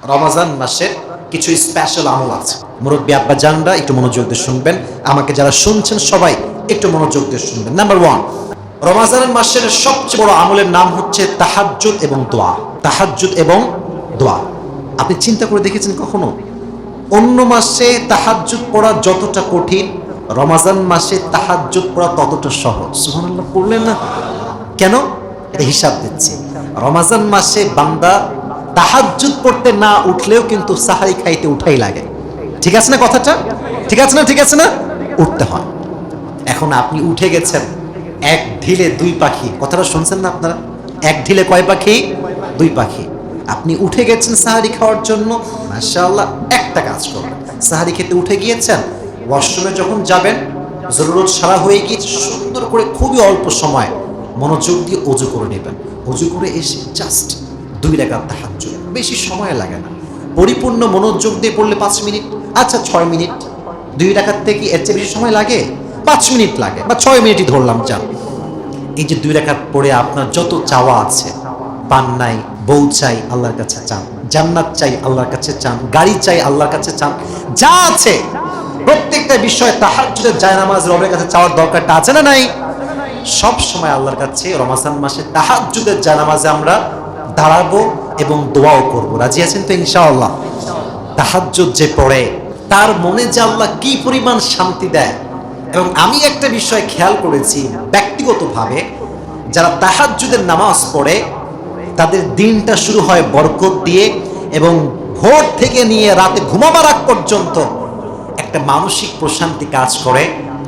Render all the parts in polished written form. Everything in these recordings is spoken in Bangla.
রমাজান মাসের কিছু স্পেশাল আমল আছে। মুরব্বী আব্বা জানরা একটু মনোযোগ দিয়ে শুনবেন, আমাকে যারা শুনছেন সবাই একটু মনোযোগ দিয়ে শুনবেন। নাম্বার 1, রমাজান মাসের সবচেয়ে বড় আমলের নাম হচ্ছে তাহাজ্জুদ এবং দোয়া। তাহাজ্জুদ এবং দোয়া। আপনি চিন্তা করে দেখেছেন কখনো অন্য মাসে তাহাজ্জুদ পড়া যতটা কঠিন, রমাজান মাসে তাহাজ্জুদ পড়া ততটা সহজ? সুবহানাল্লাহ পড়লেন না কেন? এটা হিসাব দিচ্ছি। রমাজান মাসে বান্দা তাহাজ্জুদ পড়তে না উঠলেও কিন্তু সাহারি খাইতে উঠাই লাগে। ঠিক আছে না কথাটা? ঠিক আছে না? ঠিক আছে না? উঠতে হয়। এখন আপনি উঠে গেছেন এক ঢিলে দুই পাখি। কথাটা শুনছেন না আপনারা? এক ঢিলে কয় পাখি? দুই পাখি। আপনি উঠে গেছেন সাহারি খাওয়ার জন্য, মাশাআল্লাহ একটা কাজ করবেন। সাহারি খেতে উঠে গিয়েছেন, ওয়াশরুমে যখন যাবেন জরুরত সারা হয়ে গিয়েছে, সুন্দর করে খুবই অল্প সময় মনোযোগ দিয়ে ওযু করে নেবেন। ওযু করে এসে জাস্ট 2 রাকাত তাহাজ্জুদ, বেশি সময় লাগে না। পরিপূর্ণ মনোযোগ দিয়ে পড়লে 5 মিনিট, আচ্ছা 6 মিনিট। 2 রাকাত থেকে এর চেয়ে বেশি সময় লাগে? 5 মিনিট লাগে বা 6 মিনিটই ধরলাম। যান, এই যে 2 রাকাত পড়ে আপনার যত চাওয়া আছে, পান নাই, বউ চাই আল্লাহর কাছে চান, জান্নাত চাই আল্লাহর কাছে চান, গাড়ি চাই আল্লাহর কাছে চান, যা আছে প্রত্যেকটা বিষয় তাহাজ্জুদের জায়নামাজ রবের কাছে চাওয়ার দরকারটা আছে না নাই? সব সময় আল্লাহর কাছে রমাজান মাসে তাহাজ্জুদের জায়নামাজে আমরা দাঁড়াবো এবং দোয়াও করব। রাজি আছেন তো ইনশাআল্লাহ? তাহাজ্জুদ যে পড়ে তার মনে যে আল্লাহ কি পরিমাণ শান্তি দেয়। এবং আমি একটা বিষয় খেয়াল করেছি ব্যক্তিগতভাবে, যারা তাহাজ্জুদের নামাজ পড়ে তাদের দিনটা শুরু হয় বরকত দিয়ে, এবং ভোর থেকে নিয়ে রাতে ঘুমাবার আগ পর্যন্ত একটা মানসিক প্রশান্তি কাজ করে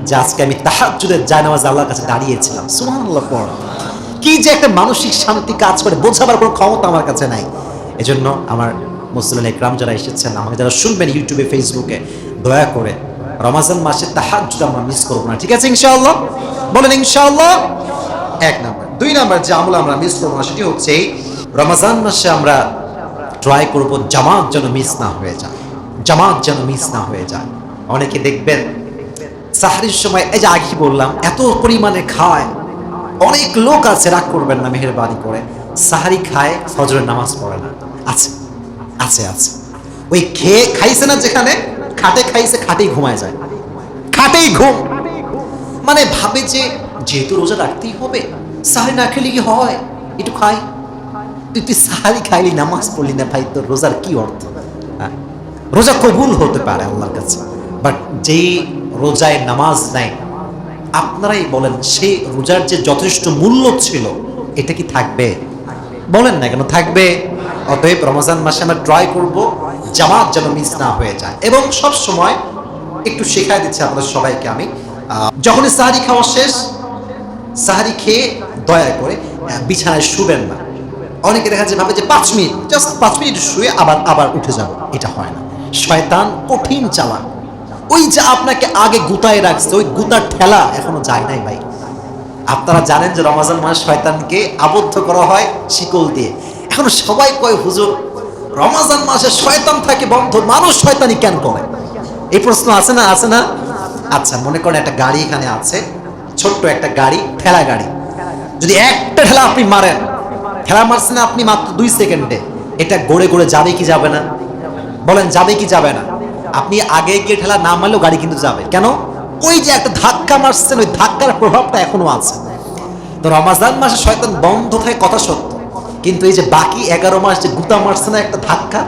যে আজকে আমি তাহাজ্জুদের জায়নামাজে আল্লাহর কাছে দাঁড়িয়েছিলাম। সুবহানাল্লাহ পড়, কি যে একটা মানসিক শান্তি কাজ করে বোঝাবার কোনো ক্ষমতা আমার কাছে নাই। এজন্য আমার মুসলিম ইকরাম যারা এসেছেন, আমাকে যারা শুনবেন ইউটিউবে ফেসবুকে, দয়া করে রমাজান মাসে তাহাজ্জুদ আমরা মিস করবো না। ঠিক আছে ইনশাআল্লাহ? বলেন ইনশাআল্লাহ। 1 নাম্বার। 2 নাম্বার যে আমল আমরা মিস করবো না সেটি হচ্ছে রমাজান মাসে আমরা ট্রাই করব জামাত যেন মিস না হয়ে যায়। জামাত যেন মিস না হয়ে যায়। অনেকে দেখবেন সাহরির সময়, এই যে আগে বললাম, এত পরিমাণে খায়। অনেক লোক আছে, রাগ করবেন না মেহেরবানি করে, সাহারি খায় ফজরের নামাজ পড়ে না। আছে আছে আছে। ওই খেয়ে খাইছে না, যেখানে খাটে খাইছে খাটেই ঘুমায় যায়, খাটেই ঘুম। মানে ভাবে যে যেহেতু রোজা রাখতেই হবে, সাহারি না খেলে কি হয়, একটু খাই। তুই সাহারি খাইলি, নামাজ পড়লি না, ভাই তোর রোজার কি অর্থ? রোজা কবুল হতে পারে আল্লাহর কাছে, বাট যেই রোজায় নামাজ নাই, আপনারাই বলেন সেই রোজার যে যথেষ্ট মূল্য ছিল এটা কি থাকবে? বলেন না কেন থাকবে? অতএব রমজান মাসে আমরা ট্রাই করব জামাত যেন মিস না হয়ে যায়। এবং সব সময় একটু শেখায় দিচ্ছি আপনাদের সবাইকে আমি, যখনই সাহারি খাওয়া শেষ, সাহারি খেয়ে দয়া করে বিছানায় শুবেন না। অনেকে দেখা যায় ভাবে যে 5 মিনিট, জাস্ট 5 মিনিট শুয়ে আবার উঠে যাব। এটা হয় না। শয়তান কঠিন চালাক। ওই যে আপনাকে আগে গুতায় রাখছে, ওই গুতার ঠেলা এখনো যায় নাই ভাই। আপনারা জানেন যে রমজান মাস শয়তানকে আবদ্ধ করা হয় শিকল দিয়ে। এখন সবাই কয় হুজুর রমজান মাসে শয়তান থাকে বন্ধ, মানুষ শয়তানি কেন করে? এই প্রশ্ন আছে না? আছে না? আচ্ছা, মনে করেন একটা গাড়ি এখানে আছে, ছোট্ট একটা গাড়ি, ঠেলা গাড়ি। যদি একটা ঠেলা আপনি মারেন, ঠেলা মারছেন আপনি মাত্র 2 সেকেন্ডে, এটা গড়ে গড়ে যাবে কি যাবে না? বলেন যাবে কি যাবে না? আপনি আগে গিয়ে ঠেলা না মারলেও গাড়ি কিন্তু যাবে। কেন? ওই যে একটা ধাক্কা মারছেন, ওই ধাক্কার প্রভাবটা এখনো আছে। তো রমাজান মাসে শয়তান বন্ধ থাকে কথা সত্য, কিন্তু এই যে বাকি 11 মাস যে গুতা মারছে না একটা ধাক্কা,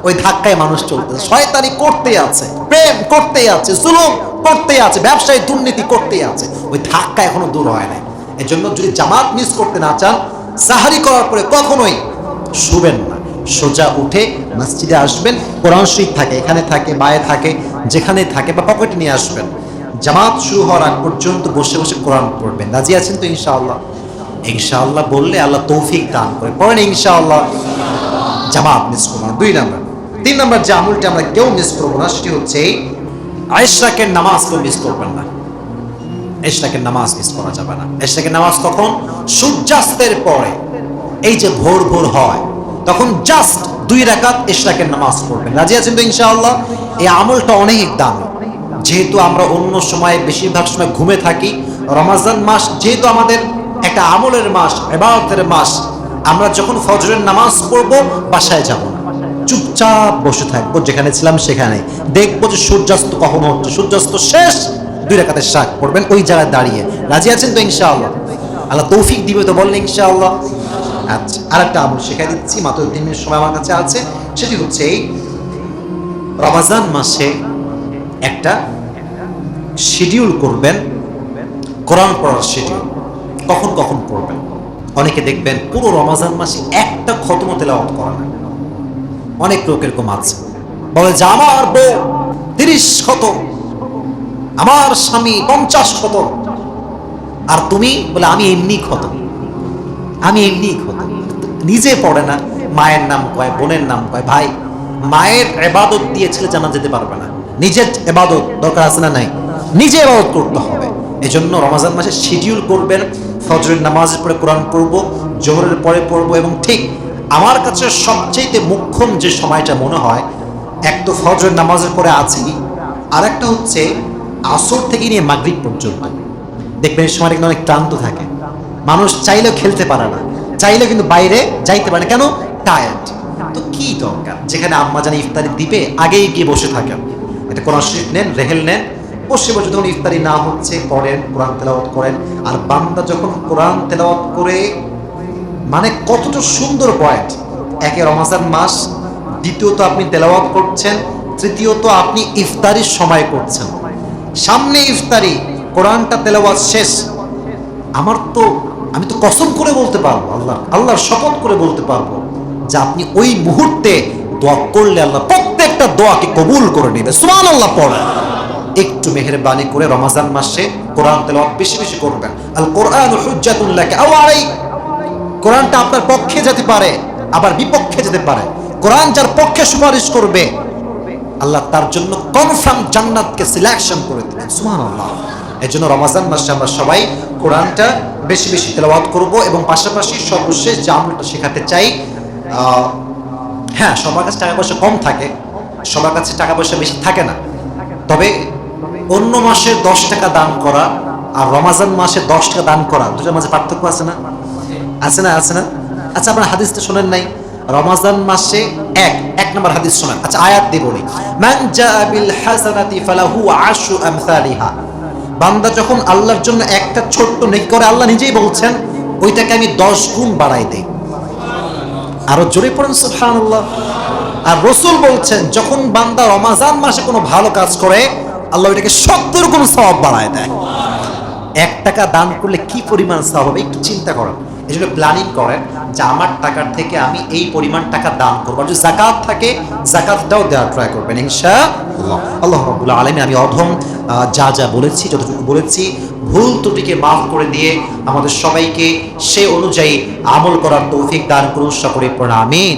ওই ধাক্কায় মানুষ চলতেছে। শয়তানি করতেই আছে, প্রেম করতেই আছে, জুলুম করতেই আছে, ব্যবসায়ী দুর্নীতি করতেই আছে। ওই ধাক্কা এখনো দূর হয় নাই। এজন্য যদি জামাত মিস করতে না চান, সাহারি করার পরে কখনোই শুবেন না, সোজা উঠে মসজিদে আসবেন। কোরআন শরীফ থাকে, এখানে থাকে, বায়ে থাকে, যেখানে থাকে, বা পকেটে নিয়ে আসবেন। জামাত শুরু হওয়ার আগ পর্যন্ত বসে বসে কোরআন পড়বেন। রাজি আছেন তো ইনশাআল্লাহ? ইনশাআল্লাহ বললে আল্লাহ তৌফিক দান করে। পড়েন ইনশাআল্লাহ। জামাত মিস করবো না। 2 নাম্বার। 3 নাম্বার যে আমলটা আমরা কেউ মিস করবো না সেটি হচ্ছে ইশরাকের নামাজ কেউ মিস করবেন না। ইশরাকের নামাজ মিস করা যাবে না। ইশরাকের নামাজ কখন? সূর্যাস্তের পরে। এই যে ভোর ভোর হয় তখন জাস্ট 2 রাকাত ইশরাকের নামাজ পড়বেন। রাজি আছেন তো ইনশাআল্লাহ? এই আমলটা অনেক দামি। যেহেতু আমরা অন্য সময় বেশিরভাগ সময় ঘুমে থাকি, রমাজান মাস যেহেতু আমাদের একটা আমলের মাস, ইবাদতের মাস, আমরা যখন ফজরের নামাজ পড়বো বাসায় যাব না, চুপচাপ বসে থাকবো, যেখানে ছিলাম সেখানে। দেখবো যে সূর্যাস্ত কখন হচ্ছে, সূর্যাস্ত শেষ, 2 রাকাতের শাক পড়বেন ওই জায়গায় দাঁড়িয়ে। রাজি আছেন তো ইনশাআল্লাহ? আল্লাহ তৌফিক দিবে তো বললেন ইনশাআল্লাহ। আচ্ছা, আরেকটা আমল শেখাই দিচ্ছি, মাত্র 3 মিনিট সময় আমার কাছে আছে। সেটি হচ্ছে এই রমাজান মাসে একটা শিডিউল করবেন, কোরআন পড়ার শিডিউল। কখন কখন পড়বেন? অনেকে দেখবেন পুরো রমাজান মাসে একটা খতম তেলাওয়াত করা না। অনেক লোক এরকম আছে, বলে যে আমার বউ 30 খতম, আমার স্বামী 50 খতম, আর তুমি বলে আমি এমনি খতম, আমি এমনি খতম। নিজে পড়ে না, মায়ের নাম কয়, বোনের নাম কয়। ভাই, মায়ের ইবাদত দিয়ে ছেলে জান্নাত যেতে পারবে না। নিজের ইবাদত দরকার আছে না নাই? নিজে ইবাদত করতে হবে। এজন্য রমজান মাসে শিডিউল করবেন, ফজরের নামাজের পরে কোরআন পড়বো, জোহরের পরে পড়বো। এবং ঠিক আমার কাছে সবচেয়ে মুখ্যম যে সময়টা মনে হয়, এক তো ফজরের নামাজের পরে আছি, আর একটা হচ্ছে আসর থেকে নিয়ে মাগরিব পর্যন্ত। দেখবেন এই সময়টা কিন্তু অনেক ক্লান্ত থাকে, মানুষ চাইলেও খেলতে পারে না, চাইলেও কিন্তু বাইরে যাইতে পারে না। কেন? টায়ার্ড। তো কি দরকার, যেখানে আম্মা জানি ইফতারি দিবে আগেই গিয়ে বসে থাকেন, এটা কোরআন শরীফ নেন, রেহেল নেন, বসে বসে যখন ইফতারি না হচ্ছে পড়েন, কোরআন তেলাওয়াত করেন। আর বান্দা যখন কোরআন তেলাওয়াত করে, মানে কতটা সুন্দর পয়েন্ট। একে রমজান মাস, দ্বিতীয়ত আপনি তেলাওয়াত করছেন, তৃতীয়ত আপনি ইফতারির সময় করছেন, সামনে ইফতারি, কোরআনটা তেলাওয়াত শেষ। আমি তো কসম করে বলতে পারবো, আল্লাহর শপথ করে বলতে পারবো যে আপনি ওই মুহূর্তে দোয়া করলে আল্লাহ প্রত্যেকটা দোয়াকে কবুল করে নেবে। সুবহানাল্লাহ পড়েন। একটু মেহেরবানি করে রমজান মাসে কোরআন তেলাওয়াত বেশি বেশি করবেন। আল কোরআনু হুজ্জাতুন লাকা আও আলাইক। কোরআনটা আপনার পক্ষে যেতে পারে, আবার বিপক্ষে যেতে পারে। কোরআন যার পক্ষে সুপারিশ করবে, আল্লাহ তার জন্য কনফার্ম জান্নাতকে সিলেকশন করে দিবেন। সুবহানাল্লাহ। এজন্য রমজান মাসে আমরা সবাই কোরআনটা বেশি বেশি তেলাওয়াত করব। এবং পাশাপাশি সর্বশেষ যে আমলটা শেখাতে চাই, হ্যাঁ, সবার কাছে টাকা পয়সা কম থাকে, সবার কাছে টাকা পয়সা বেশি থাকে না। তবে অন্য মাসে 10 টাকা দান করা আর রমজান মাসে 10 টাকা দান করা, দুটোর মাঝে পার্থক্য আছে না? আছে না? আছে না? আচ্ছা, আপনার হাদিসটা শোনেন নাই? রমজান মাসে এক নম্বর হাদিস শোনেন। আচ্ছা, আয়াত দিয়ে বলি, মান জাআ বিল হাসানাতি ফালাহু আশরু আমসালিহা। বান্দা যখন আল্লাহর জন্য একটা ছোট্ট নেকি করে, আল্লাহ নিজেই বলছেন ওইটাকে আমি 10 গুণ বাড়াই দেই। আরো জোরে পড়েন সুবহানাল্লাহ। আর রাসূল বলছেন যখন বান্দা রমজান মাসে কোনো ভালো কাজ করে, আল্লাহ ওইটাকে 70 গুণ সওয়াব বাড়ায় দেয়। 1 টাকা দান করলে কি পরিমাণ সওয়াব হবে একটু চিন্তা করেন। এই জন্য প্ল্যানিং করেন যে আমার টাকার থেকে আমি এই পরিমাণ টাকা দান করবো। আর যদি যাকাত থাকে, যাকাতটাও দেওয়ার ট্রাই করবেন ইনশাআল্লাহ। আল্লাহ রাব্বুল আলামিন, আমি অধম যা যা বলেছি, যতটুকু বলেছি, ভুল ত্রুটিকে মাফ করে দিয়ে আমাদের সবাইকে সে অনুযায়ী আমল করার তৌফিক দান করুন। সকলে পড়া আমিন।